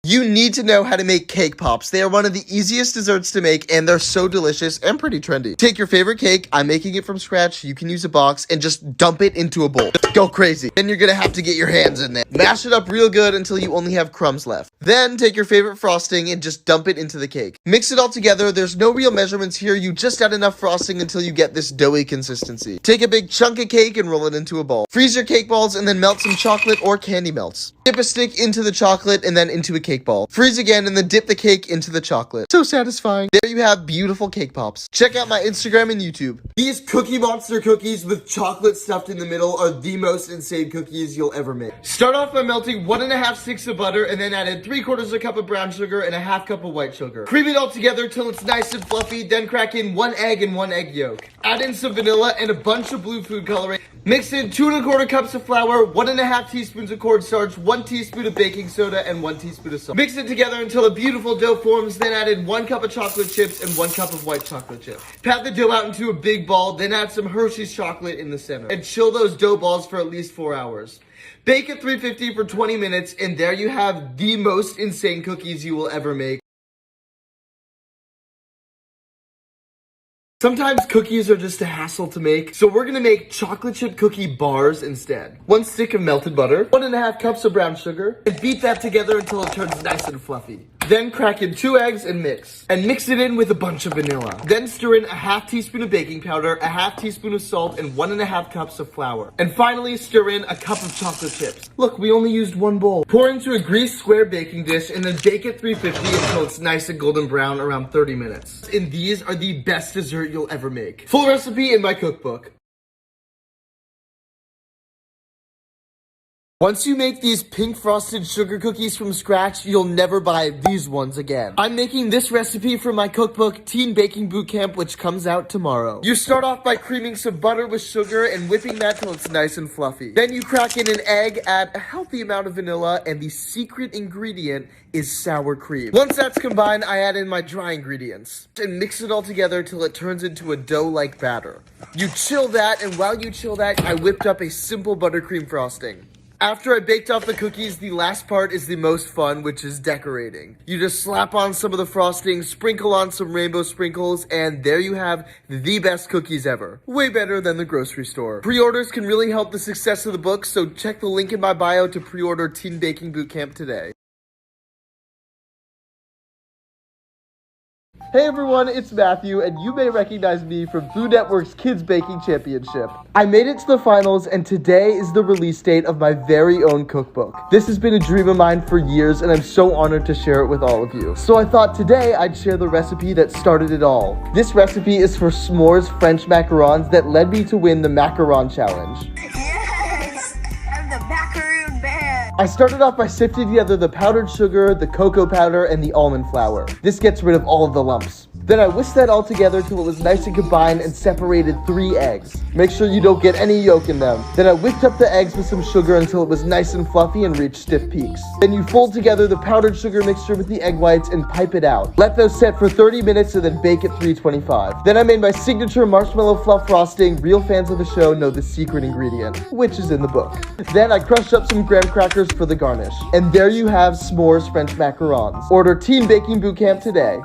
You need to know how to make cake pops. They are one of the easiest desserts to make, and they're so delicious and pretty trendy. Take your favorite cake, I'm making it from scratch, you can use a box, and just dump it into a bowl. Go crazy. Then you're gonna have to get your hands in there. Mash it up real good until you only have crumbs left. Then take your favorite frosting and just dump it into the cake. Mix it all together. There's no real measurements here. You just add enough frosting until you get this doughy consistency. Take a big chunk of cake and roll it into a bowl. Freeze your cake balls and then melt some chocolate or candy melts. Dip a stick into the chocolate and then into a cake ball. Freeze again and then dip the cake into the chocolate. So satisfying. There you have beautiful cake pops. Check out my Instagram and YouTube. These Cookie Monster cookies with chocolate stuffed in the middle are the most insane cookies you'll ever make. Start off by melting 1.5 sticks of butter and then add in 3/4 cup of brown sugar and a 1/2 cup of white sugar. Cream it all together till it's nice and fluffy, then crack in 1 egg and 1 egg yolk. Add in some vanilla and a bunch of blue food coloring. Mix in 2¼ cups of flour, 1½ teaspoons of cornstarch, 1 teaspoon of baking soda, and 1 teaspoon of salt. Mix it together until a beautiful dough forms, then add in 1 cup of chocolate chips and 1 cup of white chocolate chips. Pat the dough out into a big ball, then add some Hershey's chocolate in the center. And chill those dough balls for at least 4 hours. Bake at 350 for 20 minutes, and there you have the most insane cookies you will ever make. Sometimes cookies are just a hassle to make, so we're gonna make chocolate chip cookie bars instead. 1 stick of melted butter, 1½ cups of brown sugar, and beat that together until it turns nice and fluffy. Then crack in 2 eggs and mix it in with a bunch of vanilla. Then stir in a 1/2 teaspoon of baking powder, a 1/2 teaspoon of salt, and 1½ cups of flour. And finally, stir in a cup of chocolate chips. Look, we only used 1 bowl. Pour into a greased square baking dish and then bake at 350 until it's nice and golden brown around 30 minutes. And these are the best dessert you'll ever make. Full recipe in my cookbook. Once you make these pink frosted sugar cookies from scratch, you'll never buy these ones again. I'm making this recipe for my cookbook, Teen Baking Bootcamp, which comes out tomorrow. You start off by creaming some butter with sugar and whipping that till it's nice and fluffy. Then you crack in an egg, add a healthy amount of vanilla, and the secret ingredient is sour cream. Once that's combined, I add in my dry ingredients and mix it all together till it turns into a dough-like batter. You chill that, and while you chill that, I whipped up a simple buttercream frosting. After I baked off the cookies, the last part is the most fun, which is decorating. You just slap on some of the frosting, sprinkle on some rainbow sprinkles, and there you have the best cookies ever. Way better than the grocery store. Pre-orders can really help the success of the book, so check the link in my bio to pre-order Teen Baking Bootcamp today. Hey everyone, it's Matthew, and you may recognize me from Food Network's Kids Baking Championship. I made it to the finals, and today is the release date of my very own cookbook. This has been a dream of mine for years, and I'm so honored to share it with all of you. So I thought today I'd share the recipe that started it all. This recipe is for s'mores French macarons that led me to win the macaron challenge. Yes! I'm the macaroon man! I started off by sifting together the powdered sugar, the cocoa powder, and the almond flour. This gets rid of all of the lumps. Then I whisked that all together till it was nice and combined and separated 3 eggs. Make sure you don't get any yolk in them. Then I whipped up the eggs with some sugar until it was nice and fluffy and reached stiff peaks. Then you fold together the powdered sugar mixture with the egg whites and pipe it out. Let those set for 30 minutes and then bake at 325. Then I made my signature marshmallow fluff frosting. Real fans of the show know the secret ingredient, which is in the book. Then I crushed up some graham crackers for the garnish. And there you have s'mores French macarons. Order Teen Baking Bootcamp today.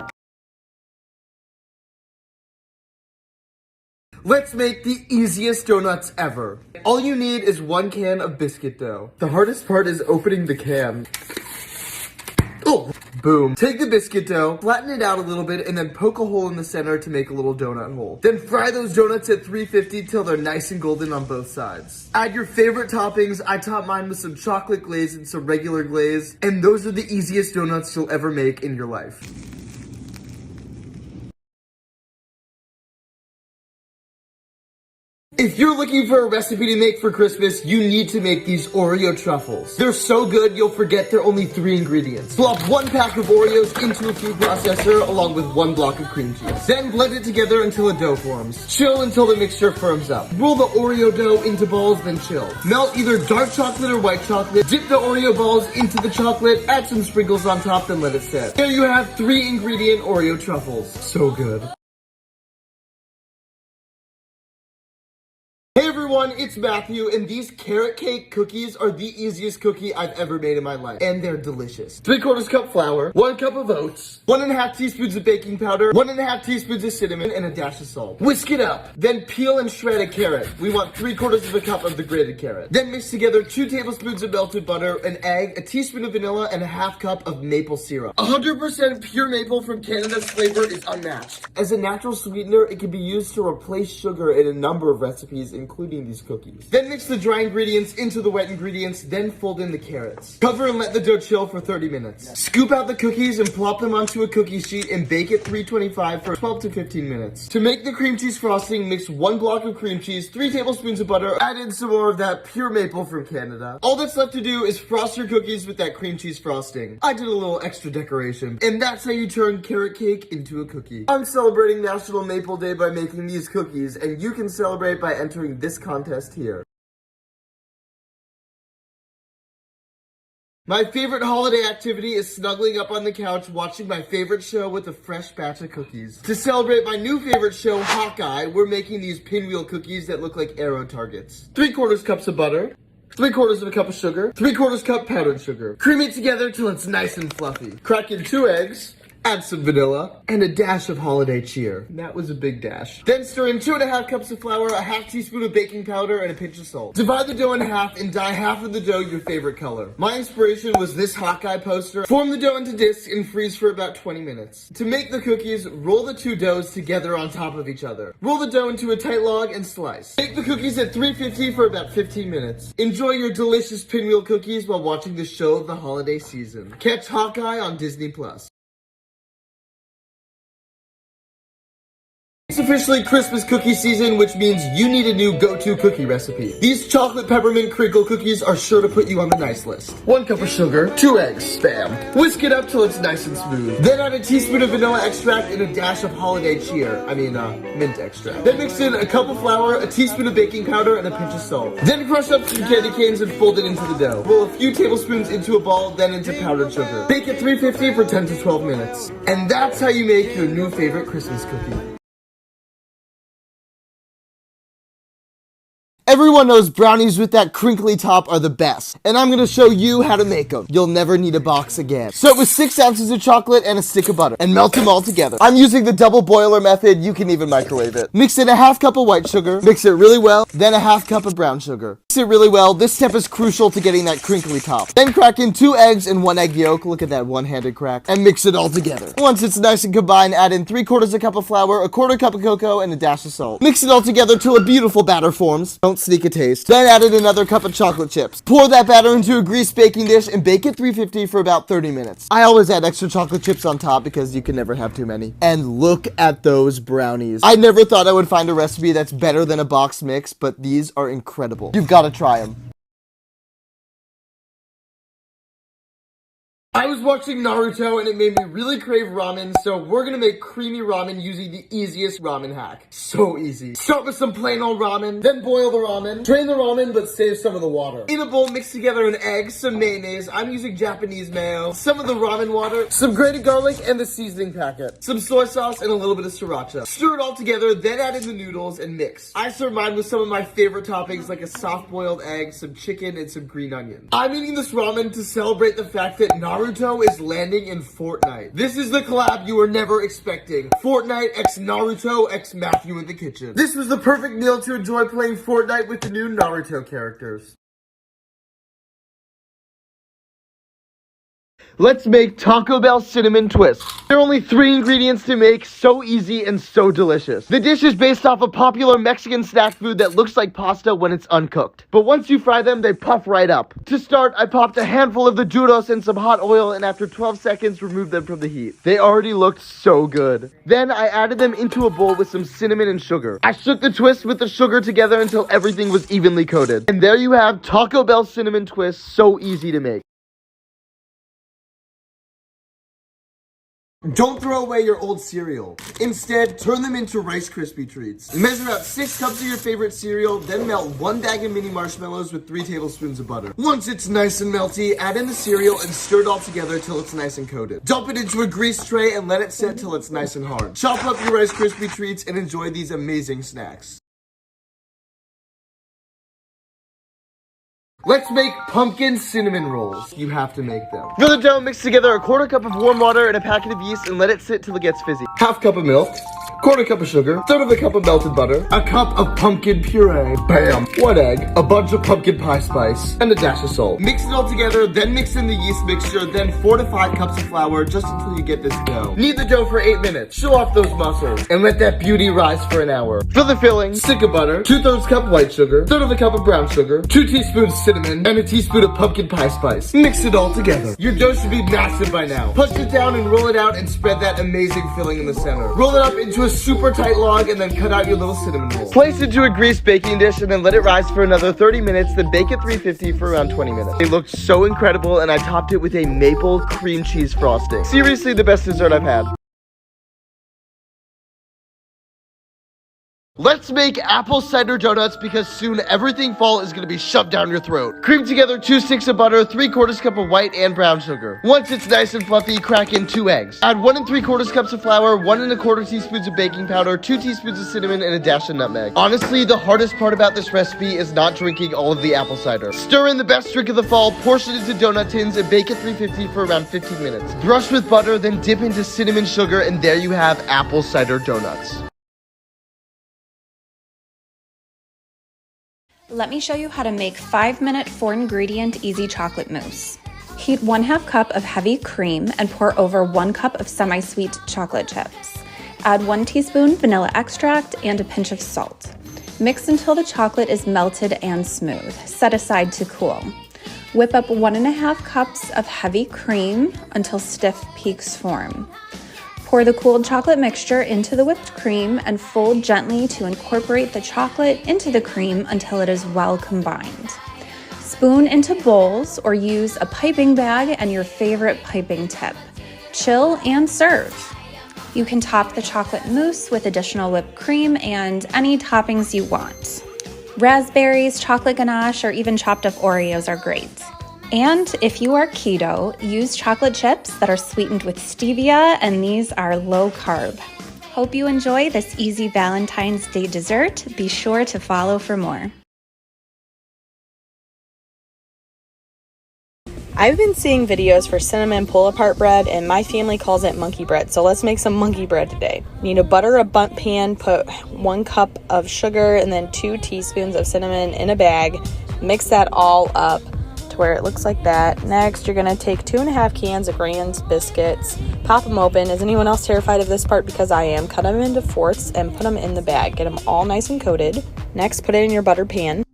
Let's make the easiest donuts ever. All you need is 1 can of biscuit dough. The hardest part is opening the can. Oh, boom. Take the biscuit dough, flatten it out a little bit, and then poke a hole in the center to make a little donut hole. Then fry those donuts at 350 till they're nice and golden on both sides. Add your favorite toppings. I topped mine with some chocolate glaze and some regular glaze. And those are the easiest donuts you'll ever make in your life. If you're looking for a recipe to make for Christmas, you need to make these Oreo truffles. They're so good, you'll forget they're only 3 ingredients. Plop 1 pack of Oreos into a food processor along with 1 block of cream cheese. Then blend it together until a dough forms. Chill until the mixture firms up. Roll the Oreo dough into balls, then chill. Melt either dark chocolate or white chocolate. Dip the Oreo balls into the chocolate, add some sprinkles on top, then let it set. There you have 3 ingredient Oreo truffles. So good. Hey everyone! everyone, it's Matthew, and these carrot cake cookies are the easiest cookie I've ever made in my life. And they're delicious. 3/4 cup flour, 1 cup of oats, 1.5 teaspoons of baking powder, 1.5 teaspoons of cinnamon, and a dash of salt. Whisk it up. Then peel and shred a carrot. We want 3/4 cup of the grated carrot. Then mix together 2 tablespoons of melted butter, an egg, a teaspoon of vanilla, and a 1/2 cup of maple syrup. 100% pure maple from Canada's flavor is unmatched. As a natural sweetener, it can be used to replace sugar in a number of recipes, including these cookies. Then mix the dry ingredients into the wet ingredients, then fold in the carrots. Cover and let the dough chill for 30 minutes. Scoop out the cookies and plop them onto a cookie sheet and bake at 325 for 12 to 15 minutes. To make the cream cheese frosting, mix 1 block of cream cheese, 3 tablespoons of butter, add in some more of that pure maple from Canada. All that's left to do is frost your cookies with that cream cheese frosting. I did a little extra decoration, and that's how you turn carrot cake into a cookie. I'm celebrating National Maple Day by making these cookies, and you can celebrate by entering this contest here. My favorite holiday activity is snuggling up on the couch watching my favorite show with a fresh batch of cookies. To celebrate my new favorite show, Hawkeye, we're making these Pinwheel cookies that look like arrow targets. 3/4 cups of butter, 3/4 cup of sugar, 3/4 cup powdered sugar. Cream it together till it's nice and fluffy. Crack in 2 eggs. Add some vanilla, and a dash of holiday cheer. That was a big dash. Then stir in 2.5 cups of flour, a 1/2 teaspoon of baking powder, and a pinch of salt. Divide the dough in half and dye half of the dough your favorite color. My inspiration was this Hawkeye poster. Form the dough into discs and freeze for about 20 minutes. To make the cookies, roll the 2 doughs together on top of each other. Roll the dough into a tight log and slice. Bake the cookies at 350 for about 15 minutes. Enjoy your delicious Pinwheel cookies while watching the show of the holiday season. Catch Hawkeye on Disney+. It's officially Christmas cookie season, which means you need a new go-to cookie recipe. These chocolate peppermint crinkle cookies are sure to put you on the nice list. 1 cup of sugar, 2 eggs, bam. Whisk it up till it's nice and smooth. Then add a teaspoon of vanilla extract and a dash of holiday cheer. Mint extract. Then mix in a cup of flour, a teaspoon of baking powder, and a pinch of salt. Then crush up some candy canes and fold it into the dough. Roll a few tablespoons into a ball, then into powdered sugar. Bake at 350 for 10 to 12 minutes. And that's how you make your new favorite Christmas cookie. Everyone knows brownies with that crinkly top are the best, and I'm gonna show you how to make them. You'll never need a box again. Start with 6 ounces of chocolate and a stick of butter, and melt them all together. I'm using the double boiler method. You can even microwave it. Mix in a 1/2 cup of white sugar, mix it really well, then a 1/2 cup of brown sugar. Mix it really well. This step is crucial to getting that crinkly top. Then crack in 2 eggs and 1 egg yolk. Look at that one-handed crack, and mix it all together. Once it's nice and combined, add in 3/4 cup of flour, a 1/4 cup of cocoa, and a dash of salt. Mix it all together till a beautiful batter forms. Don't sneak a taste. Then add in another cup of chocolate chips. Pour that batter into a greased baking dish and bake at 350 for about 30 minutes. I always add extra chocolate chips on top because you can never have too many. And look at those brownies. I never thought I would find a recipe that's better than a box mix, but these are incredible. You've got to try them. I was watching Naruto and it made me really crave ramen, so we're gonna make creamy ramen using the easiest ramen hack. So easy. Start with some plain old ramen, then boil the ramen. Drain the ramen, but save some of the water. In a bowl, mix together an egg, some mayonnaise, I'm using Japanese mayo, some of the ramen water, some grated garlic, and the seasoning packet, some soy sauce, and a little bit of sriracha. Stir it all together, then add in the noodles and mix. I serve mine with some of my favorite toppings like a soft-boiled egg, some chicken, and some green onion. I'm eating this ramen to celebrate the fact that Naruto is landing in Fortnite. This is the collab you were never expecting. Fortnite x Naruto x Matthew in the kitchen. This was the perfect meal to enjoy playing Fortnite with the new Naruto characters. Let's make Taco Bell cinnamon twists. There are only 3 ingredients to make, so easy and so delicious. The dish is based off a popular Mexican snack food that looks like pasta when it's uncooked. But once you fry them, they puff right up. To start, I popped a handful of the churros in some hot oil and after 12 seconds, removed them from the heat. They already looked so good. Then I added them into a bowl with some cinnamon and sugar. I shook the twist with the sugar together until everything was evenly coated. And there you have Taco Bell cinnamon twists, so easy to make. Don't throw away your old cereal. Instead, turn them into Rice Krispie treats. Measure out 6 cups of your favorite cereal, then melt 1 bag of mini marshmallows with 3 tablespoons of butter. Once it's nice and melty, add in the cereal and stir it all together till it's nice and coated. Dump it into a greased tray and let it set till it's nice and hard. Chop up your Rice Krispie treats and enjoy these amazing snacks. Let's make pumpkin cinnamon rolls. You have to make them. For the dough, mix together a quarter cup of warm water and a packet of yeast and let it sit till it gets fizzy. Half cup of milk, quarter cup of sugar, third of a cup of melted butter, a cup of pumpkin puree, bam, 1 egg, a bunch of pumpkin pie spice, and a dash of salt. Mix it all together, then mix in the yeast mixture, then 4 to 5 cups of flour just until you get this dough. Knead the dough for 8 minutes. Show off those muscles and let that beauty rise for an hour. For the filling, stick of butter, 2/3 cup white sugar, third of a cup of brown sugar, 2 teaspoons cinnamon, and a teaspoon of pumpkin pie spice. Mix it all together. Your dough should be massive by now. Push it down and roll it out and spread that amazing filling in the center. Roll it up into a super tight log and then cut out your little cinnamon roll. Place it into a greased baking dish and then let it rise for another 30 minutes, then bake at 350 for around 20 minutes. It looked so incredible and I topped it with a maple cream cheese frosting. Seriously, the best dessert I've had. Let's make apple cider donuts because soon everything fall is going to be shoved down your throat. Cream together 2 sticks of butter, 3/4 cup of white and brown sugar. Once it's nice and fluffy, crack in 2 eggs. Add 1 3/4 cups of flour, 1 1/4 teaspoons of baking powder, 2 teaspoons of cinnamon, and a dash of nutmeg. Honestly, the hardest part about this recipe is not drinking all of the apple cider. Stir in the best drink of the fall, portion it into donut tins, and bake at 350 for around 15 minutes. Brush with butter, then dip into cinnamon sugar, and there you have apple cider donuts. Let me show you how to make 5-minute 4-ingredient easy chocolate mousse. Heat 1/2 cup of heavy cream and pour over 1 cup of semi-sweet chocolate chips. Add 1 teaspoon vanilla extract and a pinch of salt. Mix until the chocolate is melted and smooth. Set aside to cool. Whip up 1.5 cups of heavy cream until stiff peaks form. Pour the cooled chocolate mixture into the whipped cream and fold gently to incorporate the chocolate into the cream until it is well combined. Spoon into bowls or use a piping bag and your favorite piping tip. Chill and serve. You can top the chocolate mousse with additional whipped cream and any toppings you want. Raspberries, chocolate ganache, or even chopped up Oreos are great. And if you are keto, use chocolate chips that are sweetened with stevia, and these are low carb. Hope you enjoy this easy Valentine's Day dessert. Be sure to follow for more. I've been seeing videos for cinnamon pull-apart bread, and my family calls it monkey bread, so let's make some monkey bread today. You need to butter a bundt pan, put 1 cup of sugar and then 2 teaspoons of cinnamon in a bag. Mix that all up where it looks like that. Next, you're gonna take 2.5 cans of Grand's biscuits, pop them open. Is anyone else terrified of this part? Because I am. Cut them into fourths and put them in the bag. Get them all nice and coated. Next, put it in your butter pan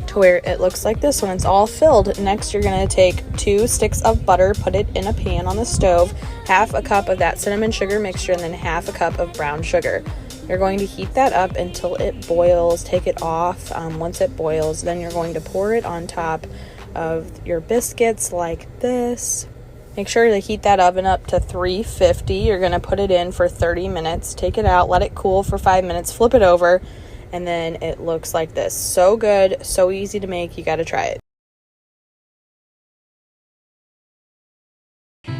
to where it looks like this when it's all filled. Next, you're gonna take 2 sticks of butter, put it in a pan on the stove, 1/2 cup of that cinnamon sugar mixture, and then 1/2 cup of brown sugar. You're going to heat that up until it boils. Take it off. Once it boils, then you're going to pour it on top of your biscuits like this. Make sure to heat that oven up to 350. You're going to put it in for 30 minutes. Take it out, let it cool for 5 minutes, flip it over, and then it looks like this. So good, so easy to make. You got to try it.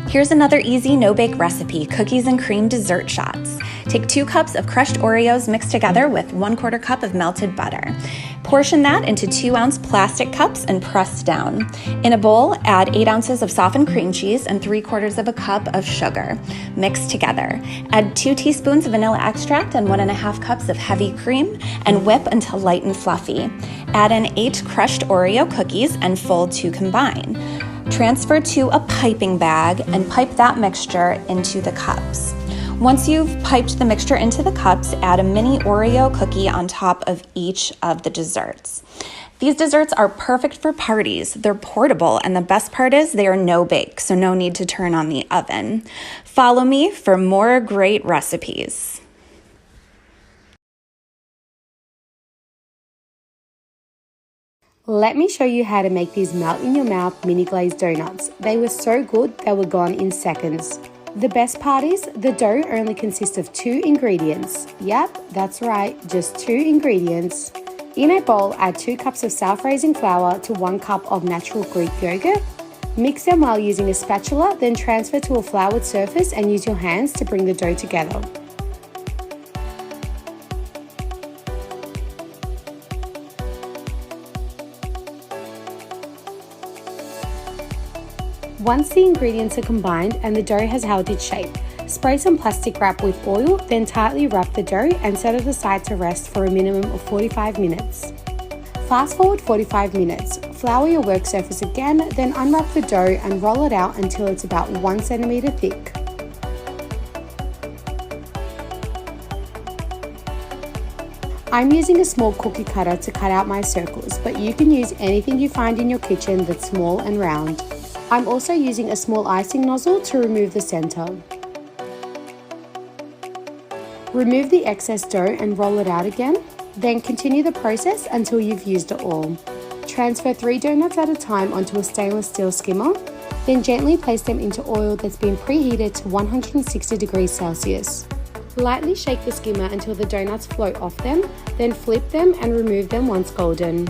Here's another easy no-bake recipe, cookies and cream dessert shots. Take 2 cups of crushed Oreos mixed together with 1/4 cup of melted butter. Portion that into 2-ounce plastic cups and press down. In a bowl, add 8 ounces of softened cream cheese and 3/4 cup of sugar. Mix together. Add 2 teaspoons of vanilla extract and 1.5 cups of heavy cream and whip until light and fluffy. Add in 8 crushed Oreo cookies and fold to combine. Transfer to a piping bag and pipe that mixture into the cups. Once you've piped the mixture into the cups, add a mini Oreo cookie on top of each of the desserts. These desserts are perfect for parties. They're portable, and the best part is they are no bake, so no need to turn on the oven. Follow me for more great recipes. Let me show you how to make these melt-in-your-mouth mini glazed donuts. They were so good, they were gone in seconds. The best part is, the dough only consists of 2 ingredients. Yep, that's right, just 2 ingredients. In a bowl, add 2 cups of self-raising flour to 1 cup of natural Greek yogurt. Mix them while using a spatula, then transfer to a floured surface and use your hands to bring the dough together. Once the ingredients are combined and the dough has held its shape, spray some plastic wrap with oil, then tightly wrap the dough and set it aside to rest for a minimum of 45 minutes. Fast forward 45 minutes, flour your work surface again, then unwrap the dough and roll it out until it's about 1 centimeter thick. I'm using a small cookie cutter to cut out my circles, but you can use anything you find in your kitchen that's small and round. I'm also using a small icing nozzle to remove the center. Remove the excess dough and roll it out again. Then continue the process until you've used it all. Transfer 3 donuts at a time onto a stainless steel skimmer. Then gently place them into oil that's been preheated to 160 degrees Celsius. Lightly shake the skimmer until the donuts float off them, then flip them and remove them once golden.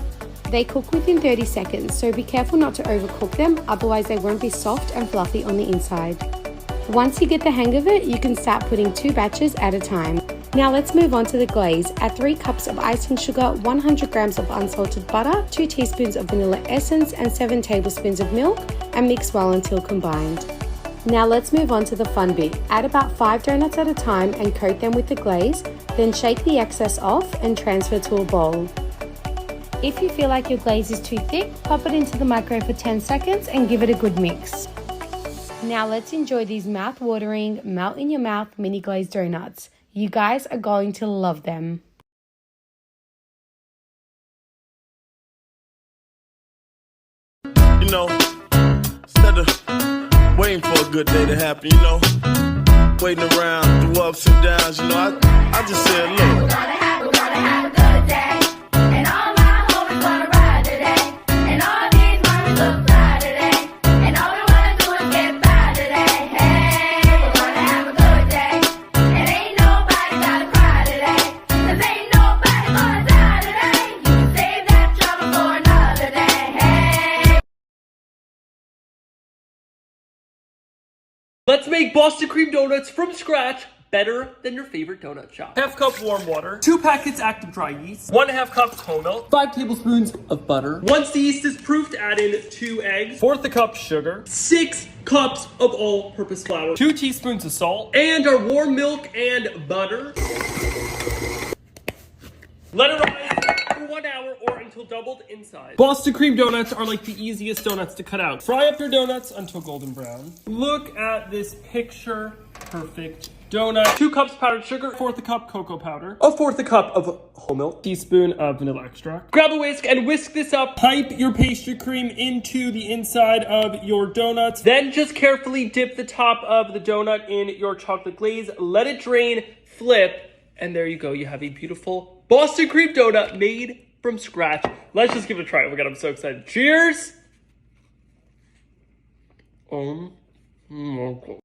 They cook within 30 seconds, so be careful not to overcook them, otherwise they won't be soft and fluffy on the inside. Once you get the hang of it, you can start putting 2 batches at a time. Now let's move on to the glaze. Add 3 cups of icing sugar, 100 grams of unsalted butter, 2 teaspoons of vanilla essence and 7 tablespoons of milk, and mix well until combined. Now let's move on to the fun bit. Add about 5 donuts at a time and coat them with the glaze, then shake the excess off and transfer to a bowl. If you feel like your glaze is too thick, pop it into the microwave for 10 seconds and give it a good mix. Now let's enjoy these mouth-watering, melt-in-your-mouth mini glazed donuts. You guys are going to love them. You know, instead of waiting for a good day to happen, you know, waiting around through ups and downs, you know, I just said, look. We're gonna have a good day. And all my homies wanna ride today. And all these mommies look fly today. And all we wanna do is get by today. Hey, we're gonna have a good day. And ain't nobody gotta cry today. 'Cause ain't nobody gonna die today. You can save that trouble for another day. Hey. Let's make Boston cream donuts from scratch better than your favorite donut shop. Half cup warm water, 2 packets active dry yeast, 1/2 cup whole milk, 5 tablespoons of butter. Once the yeast is proofed, add in 2 eggs, 1/4 cup sugar, 6 cups of all-purpose flour, 2 teaspoons of salt, and our warm milk and butter. Let it rise for 1 hour or until doubled in size. Boston cream donuts are like the easiest donuts to cut out. Fry up your donuts until golden brown. Look at this picture perfect donut. 2 cups powdered sugar, 1/4 cup cocoa powder, 1/4 cup of whole milk, teaspoon of vanilla extract. Grab a whisk and whisk this up. Pipe your pastry cream into the inside of your donuts. Then just carefully dip the top of the donut in your chocolate glaze. Let it drain, flip, and there you go. You have a beautiful Boston cream donut made from scratch. Let's just give it a try. Oh my God, I'm so excited. Cheers. Oh my God.